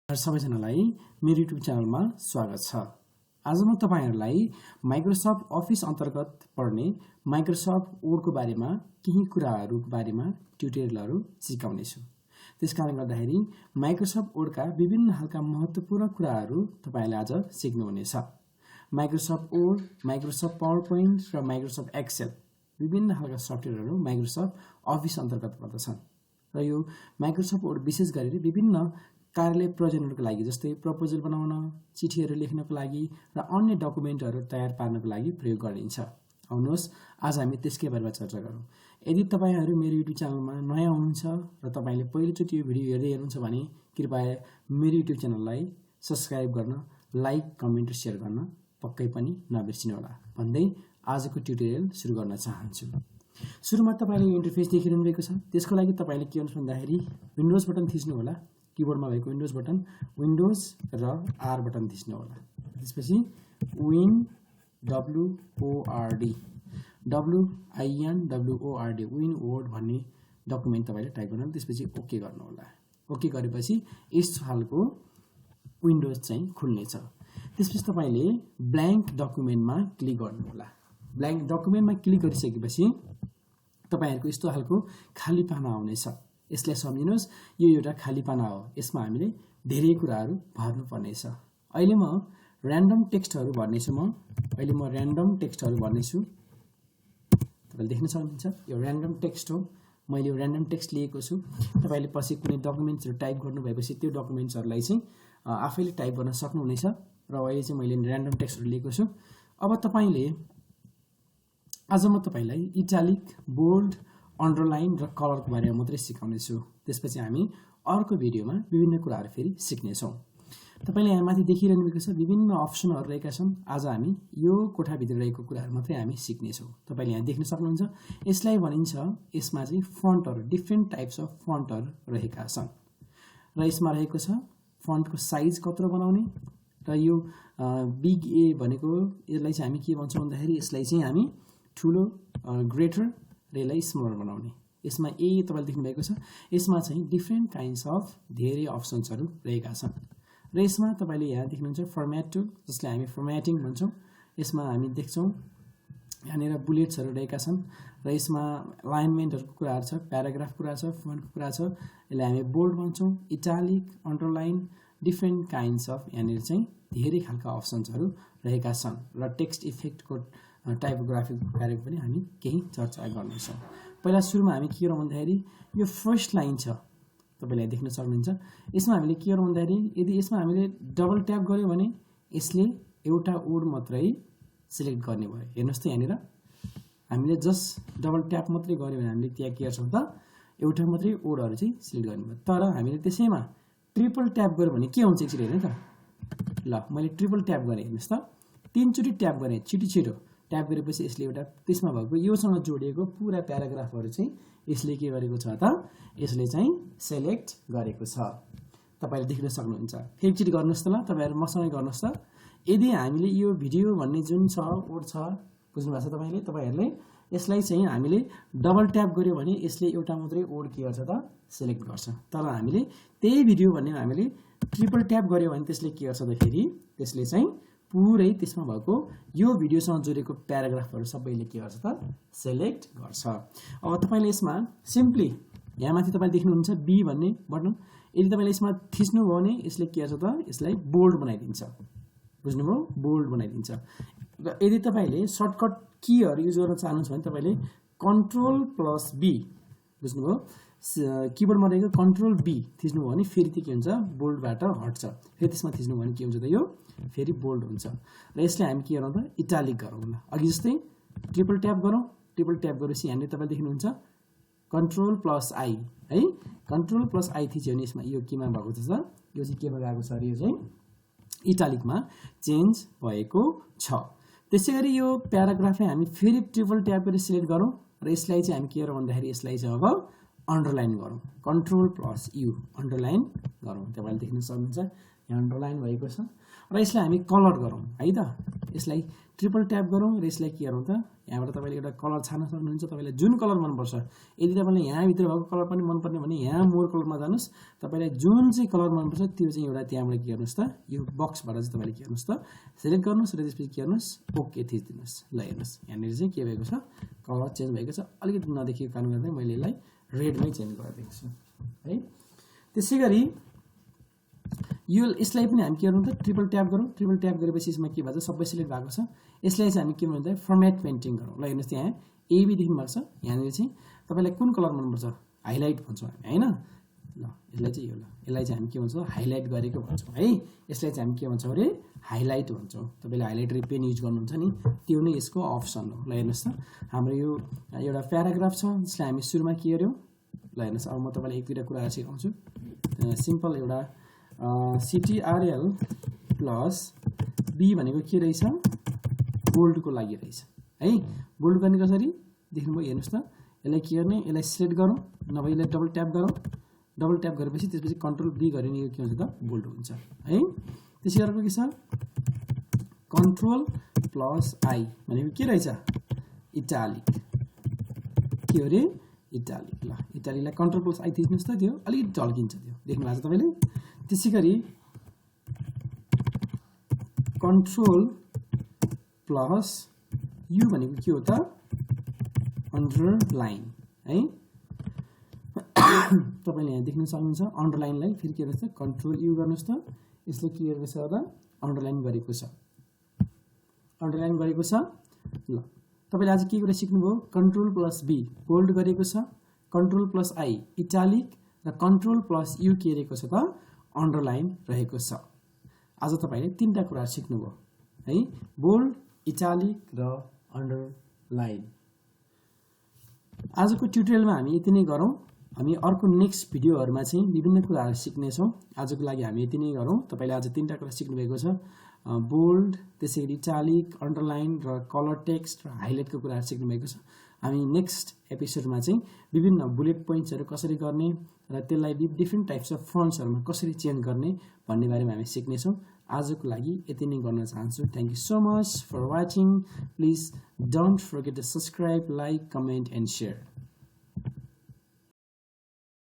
सबैजनालाई मेरो युट्युब च्यानलमा स्वागत छ। आज म तपाईहरुलाई माइक्रोसफ्ट अफिस अन्तर्गत पर्ने माइक्रोसफ्ट वर्डको बारेमा केही कुराहरुको बारेमा ट्युटोरियलहरु सिकाउने छु। त्यसकारण गर्दाखेरि माइक्रोसफ्ट वर्डका विभिन्न खालका महत्त्वपूर्ण कुराहरु तपाईले आज सिक्नुहुनेछ। माइक्रोसफ्ट वर्ड, माइक्रोसफ्ट पावरपोइन्ट र माइक्रोसफ्ट एक्सेल विभिन्न खालका सफ्टवेयरहरु माइक्रोसफ्ट अफिस अन्तर्गत पर्दछन् र यो माइक्रोसफ्ट वर्ड विशेष गरी विभिन्न कार्यालय प्रयोजनहरुको लागि जस्तै प्रपोजल बनाउन, चिठीहरु लेख्नको लागि र अन्य डकुमेन्टहरु तयार पार्नको लागि प्रयोग गरिन्छ। आउनुहोस् आज हामी त्यसकै बारेमा चर्चा गरौँ। यदि तपाईहरु मेरो युट्युब च्यानलमा नयाँ हुनुहुन्छ र तपाईले पहिलोचोटि यो भिडियो हेर्दै हुनुहुन्छ भने कृपया मेरो युट्युब च्यानललाई सब्स्क्राइब गर्न, लाइक, कमेन्ट र शेयर गर्न पक्कै पनि नबिर्सिनु होला भन्दै आजको ट्युटोरियल सुरु गर्न चाहन्छु। सुरुमा तपाईले यो इन्टरफेस देखिरहनु भएको छ। त्यसको लागि तपाईले के गर्नु भन्दाखेरि विन्डोज बटन थिच्नु होला। कीबोर्डमा भएको विन्डोज बटन, विन्डोज र आर बटन थिच्नु होला। त्यसपछि विन WORD विन वर्ड भन्ने डकुमेन्ट तपाईले टाइप गर्नु, त्यसपछि ओके गर्नु होला। ओके गरेपछि यस खालको विन्डोज चाहिँ खुल्नेछ। त्यसपछि तपाईले ब्ल्याङ्क डकुमेन्टमा क्लिक गर्नु होला। ब्ल्याङ्क डकुमेन्टमा क्लिक गरिसकेपछि तपाईहरुको यस्तो खालको खाली पाना आउनेछ। यसलाई सम्झिनुस्, यो एउटा खाली पाना हो। यसमा हामीले धेरै कुराहरु भर्नु पर्नेछ। अहिले म र्यान्डम टेक्स्टहरु भर्नेछु। अहिले म र्यान्डम टेक्स्टहरु भर्नेछु। तपाईले देख्न सक्नुहुन्छ यो र्यान्डम टेक्स्ट हो। मैले यो र्यान्डम टेक्स्ट लिएको छु। तपाईले पछि कुनै डकुमेन्ट्सहरु टाइप गर्नु भएपछि त्यो डकुमेन्ट्सहरुलाई चाहिँ आफैले टाइप गर्न सक्नुहुनेछ र अहिले चाहिँ मैले र्यान्डम टेक्स्टहरु लिएको छु। अब आज म तपाईलाई इटालिक, बोल्ड, अन्डरलाइन र कलरको बारेमा मात्रै सिकाउने छु। त्यसपछि हामी अर्को भिडियोमा विभिन्न कुराहरु फेरि सिक्ने छौं। तपाईले यहाँ माथि देखिरहनु भएको छ विभिन्न अप्सनहरु रहेका छन्। आज हामी यो कोठा भित्र रहेको कुराहरु मात्रै हामी सिक्ने छौं। तपाईले यहाँ देख्न सक्नुहुन्छ यसलाई भनिन्छ, यसमा चाहिँ फन्टहरु, डिफरेन्ट टाइप्स अफ फन्टहरु रहेका छन् र यसमा रहेको छ फन्टको साइज कत्रो बनाउने र यो बिग ए भनेको यसलाई चाहिँ हामी के भन्छौं भन्दाखेरि यसलाई चाहिँ हामी ठूलो ग्रेटर र यसलाई स्मलर बनाउने। यसमा ए तपाईले देख्नु भएको छ। यसमा चाहिँ डिफरेन्ट काइन्ड्स अफ धेरै अप्सन्सहरु रहेका छन् र यसमा तपाईले यहाँ देख्नुहुन्छ फर्म्याट टुल, जसलाई हामी फर्म्याटिङ भन्छौं। यसमा हामी देख्छौं यहाँनिर बुलेट्सहरु रहेका छन् र यसमा अलाइनमेन्टहरुको कुराहरु छ, प्याराग्राफ कुरा छ, फन्टको कुरा छ। यसलाई हामी बोल्ड भन्छौं, italic, underline, different kinds of यहाँनिर चाहिँ धेरै खालका अप्सन्सहरु रहेका छन् र टेक्स्ट इफेक्टको टाइपोग्राफीको बारेमा पनि हामी केही चर्चा गर्नेछौं। पहिला सुरुमा हामी के गरौँ भन्दाखेरि यो फर्स्ट लाइन छ, तपाईले देख्न सक्नुहुन्छ। यसमा हामीले के गरौँ भन्दाखेरि यदि यसमा हामीले डबल ट्याप गर्यौं भने यसले एउटा वर्ड मात्रै सिलेक्ट गर्ने भयो। हेर्नुस् त यहाँनिर हामीले जस्ट डबल ट्याप मात्रै गर्यौं भने हामीले त्यहाँ के गर्छौं त एउटा मात्रै वर्डहरु चाहिँ सिलेक्ट गर्ने भयो। तर हामीले त्यसैमा ट्रिपल ट्याप गर्यौं भने के हुन्छ एकचोटी हेर्नु त। ल मैले ट्रिपल ट्याप गरे, हेर्नुस् त 3 चोटी ट्याप गरे, छिटो ट्याप गरेपछि यसले एउटा त्यसमा भएको योसँग जोडिएको पुरा प्याराग्राफहरु चाहिँ यसले के गरेको छ त, यसले चाहिँ सिलेक्ट गरेको छ। तपाईले देख्न सक्नुहुन्छ। फेरि एकचोटी गर्नुस् त। ल तपाईहरु मसँगै गर्नुस् त। यदि हामीले यो भिडियो भन्ने जुन छ वर्ड छ, बुझ्नु भएको छ तपाईले, तपाईहरुले यसलाई चाहिँ हामीले डबल ट्याप गर्यो भने यसले एउटा मात्रै वर्ड के गर्छ त सिलेक्ट गर्छ। तर हामीले त्यही भिडियो भन्ने हामीले ट्रिपल ट्याप गर्यो भने त्यसले के गर्छ त फेरि त्यसले चाहिँ पुरै त्यसमा भएको यो भिडियोसँग जोडिएको प्याराग्राफहरु सबैले के गर्छ त सिलेक्ट गर्छ। अब तपाईले यसमा सिम्पली यहाँ माथि तपाईले देख्नुहुन्छ बी भन्ने बटन, यदि तपाईले यसमा थिच्नु भयो भने यसले के गर्छ त यसलाई बोल्ड बनाइदिन्छ। बुझ्नुभयो? बोल्ड बनाइदिन्छ। र यदि तपाईले सर्टकट कीहरु युज गर्न चाहनुहुन्छ भने तपाईले कन्ट्रोल प्लस बी, बुझ्नुभयो, कीबोर्डमा रहेको कन्ट्रोल बी थिच्नु भयो भने फेरि के हुन्छ बोल्डबाट हट्छ। फेरि त्यसमा थिच्नु भयो भने के हुन्छ त यो फेरि बोल्ड हुन्छ। र यसले हामी के गरौँ त इटालिक गरौँ। ल अघि जस्तै ट्रिपल ट्याप गरौँ। ट्रिपल ट्याप गरेपछि यहाँले तपाईले देख्नुहुन्छ कन्ट्रोल प्लस आई है, कन्ट्रोल प्लस आई थिच्यो भने यसमा यो केमा भएको छ, यो चाहिँ केमा गएको छ, यो चाहिँ इटालिकमा चेन्ज भएको छ। त्यसैगरी यो प्याराग्राफलाई हामी फेरि ट्रिपल ट्याप गरेर सिलेक्ट गरौँ र यसलाई चाहिँ हामी के गरौँ भन्दाखेरि यसलाई चाहिँ अब अन्डरलाइन गरौँ कन्ट्रोल प्लस यु अन्डरलाइन गरौँ तपाईले देख्न सक्नुहुन्छ यहाँ अन्डरलाइन भएको छ र यसलाई हामी कलर गरौँ है त यसलाई ट्रिपल ट्याप गरौँ र यसलाई के गरौँ त यहाँबाट तपाईले एउटा कलर छान्न सक्नुहुन्छ तपाईलाई जुन कलर मन पर्छ यदि तपाईलाई यहाँ भित्र भएको कलर पनि मन पर्ने भने यहाँ मोर कलरमा जानुस् तपाईलाई जुन चाहिँ कलर मन पर्छ त्यो चाहिँ एउटा त्यहाँबाट के गर्नुस् त यो बक्सबाट चाहिँ तपाईले के गर्नुस् त सिलेक्ट गर्नुस् र त्यसपछि के गर्नुस् ओके थिच्दिनुस् ल हेर्नुस् यहाँनिर चाहिँ के भएको छ कलर चेन्ज भएको छ अलिकति नदेखिएको कारणले गर्दा मैले यसलाई रेडमै चेन्ज गरिदिएको छु है त्यसैगरी यसलाई पनि हामी के गरौँ त ट्रिपल ट्याप गरौँ ट्रिपल ट्याप गरेपछि यसमा के भन्छ सबै सिलेक्ट भएको छ यसलाई चाहिँ हामी के भन्छ फर्मेट पेन्टिङ गरौँ ल हेर्नुस् यहाँ एबी देख्नु भएको छ यहाँनिर चाहिँ तपाईलाई कुन कलर मनपर्छ हाइलाइट भन्छौँ हामी हैन ल यसलाई चाहिँ यो ल यसलाई चाहिँ हामी के भन्छौँ हाइलाइट गरेको भन्छौँ है यसलाई चाहिँ हामी के भन्छौँ अरे हाइलाइट भन्छौँ तपाईले हाइलाइटर पेन युज गर्नुहुन्छ नि त्यो नै यसको अप्सन हो ल हेर्नुस् त हाम्रो यो एउटा प्याराग्राफ छ जसलाई हामी सुरुमा के गर्यौं ल हेर्नुस् अब म तपाईलाई एक दुईटा कुरा सिकाउँछु सिम्पल एउटा CTRL प्लस B भनेको के रहेछ बोल्डको लागि रहेछ है बोल्ड गर्ने कसरी देख्नुभयो हेर्नुस् त यसलाई के गर्ने यसलाई सिलेक्ट गरौँ नभए यसलाई डबल ट्याप गरौँ डबल ट्याप गरेपछि त्यसपछि कन्ट्रोल B गरे नि यो के हुन्छ त बोल्ड हुन्छ है त्यसै अर्को के छ कन्ट्रोल प्लस I भनेको के रहेछ इटालिक के हो रे इटालिक ल इटालिकलाई कन्ट्रोल प्लस I थिच्नुस् त त्यो अलिकति ढल्किन्छ त्यो देख्नु भएको छ तपाईले त्यसैगरी कन्ट्रोल प्लस यु भनेको के हो त अन्डरलाइन है तपाईले यहाँ देख्न सक्नुहुन्छ अन्डरलाइनलाई फेरि के गर्नुस् त कन्ट्रोल यु गर्नुस् त यसले के गरेको छ त अन्डरलाइन गरेको छ अन्डरलाइन गरेको छ ल तपाईले आज के कुरा सिक्नुभयो कन्ट्रोल प्लस B बोल्ड गरेको छ कन्ट्रोल प्लस I इटालिक र कन्ट्रोल प्लस यु के रहेको छ त अन्डरलाइन रहेको छ आज तपाईले तीनटा कुरा सिक्नुभयो है बोल्ड इटालिक र अन्डरलाइन आजको ट्युटोरियलमा हामी यति नै गरौँ हामी अर्को नेक्स्ट भिडियोहरुमा चाहिँ विभिन्न कुराहरु सिक्ने छौं आजको लागि हामी यति नै गरौँ तपाईले आज तीनटा कुरा सिक्नु भएको छ बोल्ड त्यसैगरी इटालिक अन्डरलाइन र कलर टेक्स्ट र हाइलाइटको कुराहरु सिक्नु भएको छ हामी नेक्स्ट एपिसोडमा चाहिँ विभिन्न बुलेट पोइन्ट्सहरु कसरी गर्ने र त्यसलाई डिफरेंट टाइप्स अफ फन्ट्सहरुमा कसरी चेन्ज गर्ने भन्ने बारेमा हामी सिक्ने छौं आजको लागि यति नै गर्न चाहन्छु thank you so much for watching please don't forget to subscribe like comment and share